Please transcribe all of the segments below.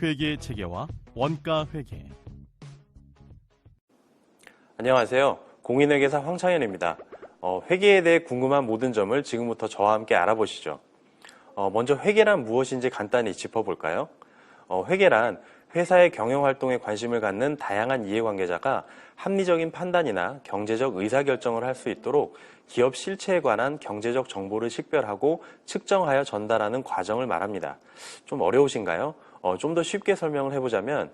회계 체계와 원가 회계. 안녕하세요. 공인회계사 황창현입니다. 회계에 대해 궁금한 모든 점을 지금부터 저와 함께 알아보시죠. 먼저 회계란 무엇인지 간단히 짚어볼까요? 회계란 회사의 경영활동에 관심을 갖는 다양한 이해관계자가 합리적인 판단이나 경제적 의사결정을 할 수 있도록 기업 실체에 관한 경제적 정보를 식별하고 측정하여 전달하는 과정을 말합니다. 좀 어려우신가요? 좀 더 쉽게 설명을 해보자면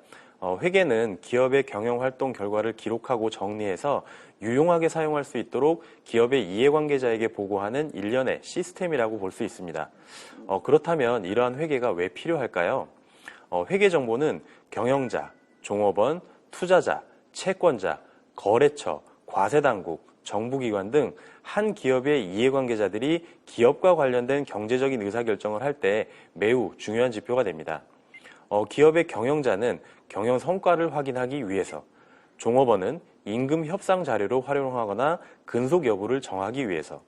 회계는 기업의 경영활동 결과를 기록하고 정리해서 유용하게 사용할 수 있도록 기업의 이해관계자에게 보고하는 일련의 시스템이라고 볼 수 있습니다. 그렇다면 이러한 회계가 왜 필요할까요? 회계 정보는 경영자, 종업원, 투자자, 채권자, 거래처, 과세당국, 정부기관 등 한 기업의 이해관계자들이 기업과 관련된 경제적인 의사결정을 할 때 매우 중요한 지표가 됩니다. 기업의 경영자는 경영 성과를 확인하기 위해서, 종업원은 임금 협상 자료로 활용하거나 근속 여부를 정하기 위해서,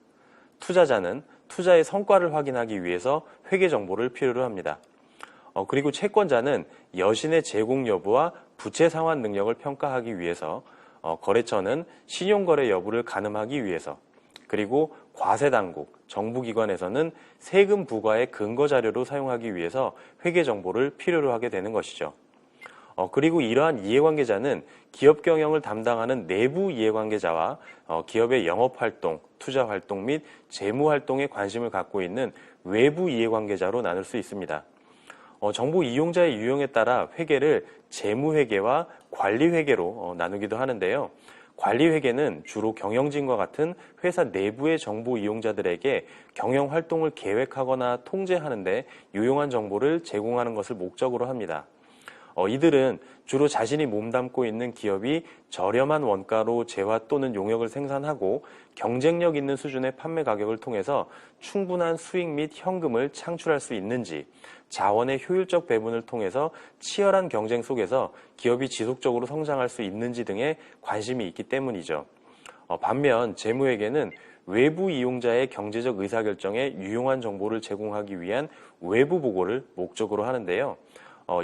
투자자는 투자의 성과를 확인하기 위해서 회계 정보를 필요로 합니다. 그리고 채권자는 여신의 제공 여부와 부채 상환 능력을 평가하기 위해서, 거래처는 신용거래 여부를 가늠하기 위해서, 그리고 과세당국, 정부기관에서는 세금 부과의 근거 자료로 사용하기 위해서 회계 정보를 필요로 하게 되는 것이죠. 그리고 이러한 이해관계자는 기업 경영을 담당하는 내부 이해관계자와 기업의 영업활동, 투자활동 및 재무활동에 관심을 갖고 있는 외부 이해관계자로 나눌 수 있습니다. 정보 이용자의 유형에 따라 회계를 재무회계와 관리회계로 나누기도 하는데요. 관리회계는 주로 경영진과 같은 회사 내부의 정보 이용자들에게 경영활동을 계획하거나 통제하는 데 유용한 정보를 제공하는 것을 목적으로 합니다. 이들은 주로 자신이 몸담고 있는 기업이 저렴한 원가로 재화 또는 용역을 생산하고 경쟁력 있는 수준의 판매 가격을 통해서 충분한 수익 및 현금을 창출할 수 있는지, 자원의 효율적 배분을 통해서 치열한 경쟁 속에서 기업이 지속적으로 성장할 수 있는지 등에 관심이 있기 때문이죠. 반면 재무회계는 외부 이용자의 경제적 의사결정에 유용한 정보를 제공하기 위한 외부 보고를 목적으로 하는데요.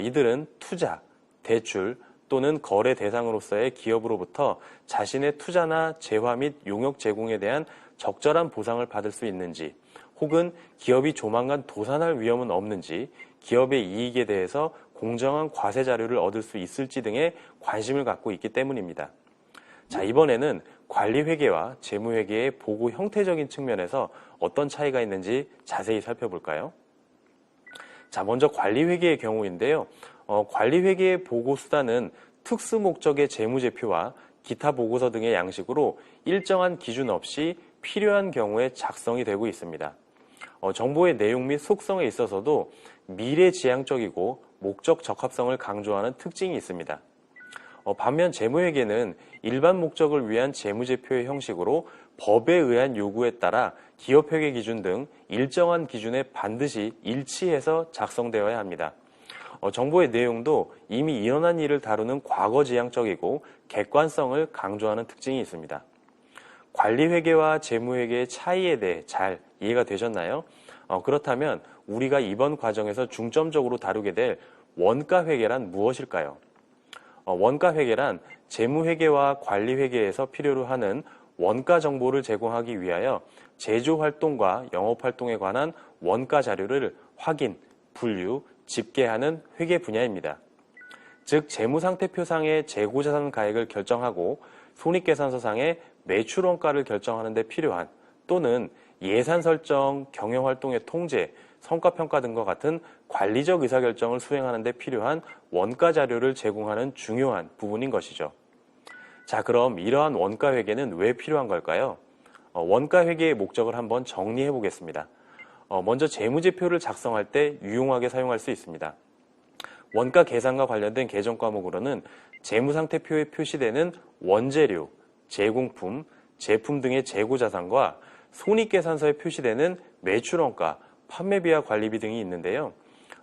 이들은 투자, 대출 또는 거래 대상으로서의 기업으로부터 자신의 투자나 재화 및 용역 제공에 대한 적절한 보상을 받을 수 있는지, 혹은 기업이 조만간 도산할 위험은 없는지, 기업의 이익에 대해서 공정한 과세 자료를 얻을 수 있을지 등에 관심을 갖고 있기 때문입니다. 자, 이번에는 관리회계와 재무회계의 보고 형태적인 측면에서 어떤 차이가 있는지 자세히 살펴볼까요? 자, 먼저 관리회계의 경우인데요. 관리회계의 보고 수단은 특수 목적의 재무제표와 기타 보고서 등의 양식으로 일정한 기준 없이 필요한 경우에 작성이 되고 있습니다. 정보의 내용 및 속성에 있어서도 미래지향적이고 목적 적합성을 강조하는 특징이 있습니다. 반면 재무회계는 일반 목적을 위한 재무제표의 형식으로 법에 의한 요구에 따라 기업회계 기준 등 일정한 기준에 반드시 일치해서 작성되어야 합니다. 정보의 내용도 이미 일어난 일을 다루는 과거지향적이고 객관성을 강조하는 특징이 있습니다. 관리회계와 재무회계의 차이에 대해 잘 이해가 되셨나요? 그렇다면 우리가 이번 과정에서 중점적으로 다루게 될 원가회계란 무엇일까요? 원가회계란 재무회계와 관리회계에서 필요로 하는 원가 정보를 제공하기 위하여 제조활동과 영업활동에 관한 원가 자료를 확인, 분류, 집계하는 회계 분야입니다. 즉, 재무상태표상의 재고자산 가액을 결정하고 손익계산서상의 매출원가를 결정하는 데 필요한, 또는 예산 설정, 경영활동의 통제, 성과평가 등과 같은 관리적 의사결정을 수행하는 데 필요한 원가 자료를 제공하는 중요한 부분인 것이죠. 자, 그럼 이러한 원가회계는 왜 필요한 걸까요? 원가회계의 목적을 한번 정리해 보겠습니다. 먼저 재무제표를 작성할 때 유용하게 사용할 수 있습니다. 원가 계산과 관련된 계정 과목으로는 재무상태표에 표시되는 원재료, 제공품, 제품 등의 재고자산과 손익계산서에 표시되는 매출원가, 판매비와 관리비 등이 있는데요.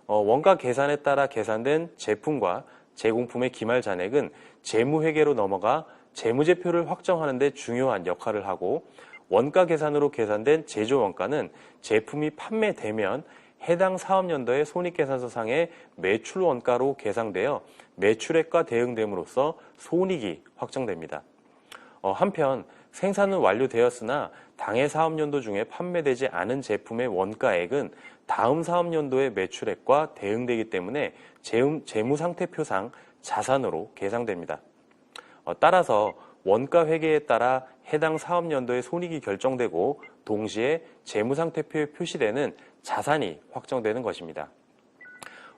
원가 계산에 따라 계산된 제품과 제공품의 기말 잔액은 재무회계로 넘어가 재무제표를 확정하는 데 중요한 역할을 하고, 원가 계산으로 계산된 제조원가는 제품이 판매되면 해당 사업연도의 손익계산서상의 매출 원가로 계상되어 매출액과 대응됨으로써 손익이 확정됩니다. 한편 생산은 완료되었으나 당해 사업연도 중에 판매되지 않은 제품의 원가액은 다음 사업연도의 매출액과 대응되기 때문에 재무상태표상 자산으로 계상됩니다. 따라서 원가 회계에 따라 해당 사업연도의 손익이 결정되고 동시에 재무상태표에 표시되는 자산이 확정되는 것입니다.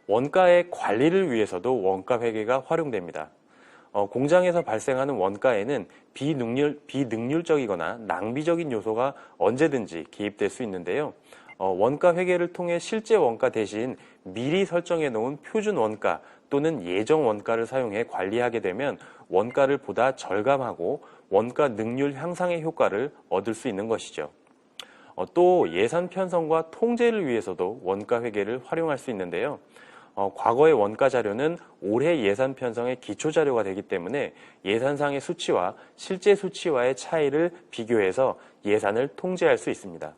원가의 관리를 위해서도 원가 회계가 활용됩니다. 공장에서 발생하는 원가에는 비능률적이거나 낭비적인 요소가 언제든지 개입될 수 있는데요. 원가 회계를 통해 실제 원가 대신 미리 설정해 놓은 표준 원가 또는 예정 원가를 사용해 관리하게 되면 원가를 보다 절감하고 원가 능률 향상의 효과를 얻을 수 있는 것이죠. 또 예산 편성과 통제를 위해서도 원가 회계를 활용할 수 있는데요. 과거의 원가 자료는 올해 예산 편성의 기초 자료가 되기 때문에 예산상의 수치와 실제 수치와의 차이를 비교해서 예산을 통제할 수 있습니다.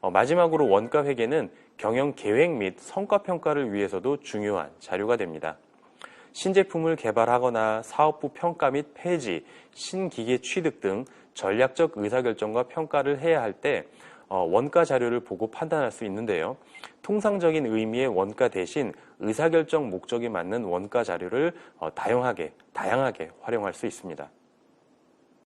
마지막으로 원가 회계는 경영 계획 및 성과 평가를 위해서도 중요한 자료가 됩니다. 신제품을 개발하거나 사업부 평가 및 폐지, 신기계 취득 등 전략적 의사결정과 평가를 해야 할 때 원가 자료를 보고 판단할 수 있는데요. 통상적인 의미의 원가 대신 의사결정 목적이 맞는 원가 자료를 다양하게 활용할 수 있습니다.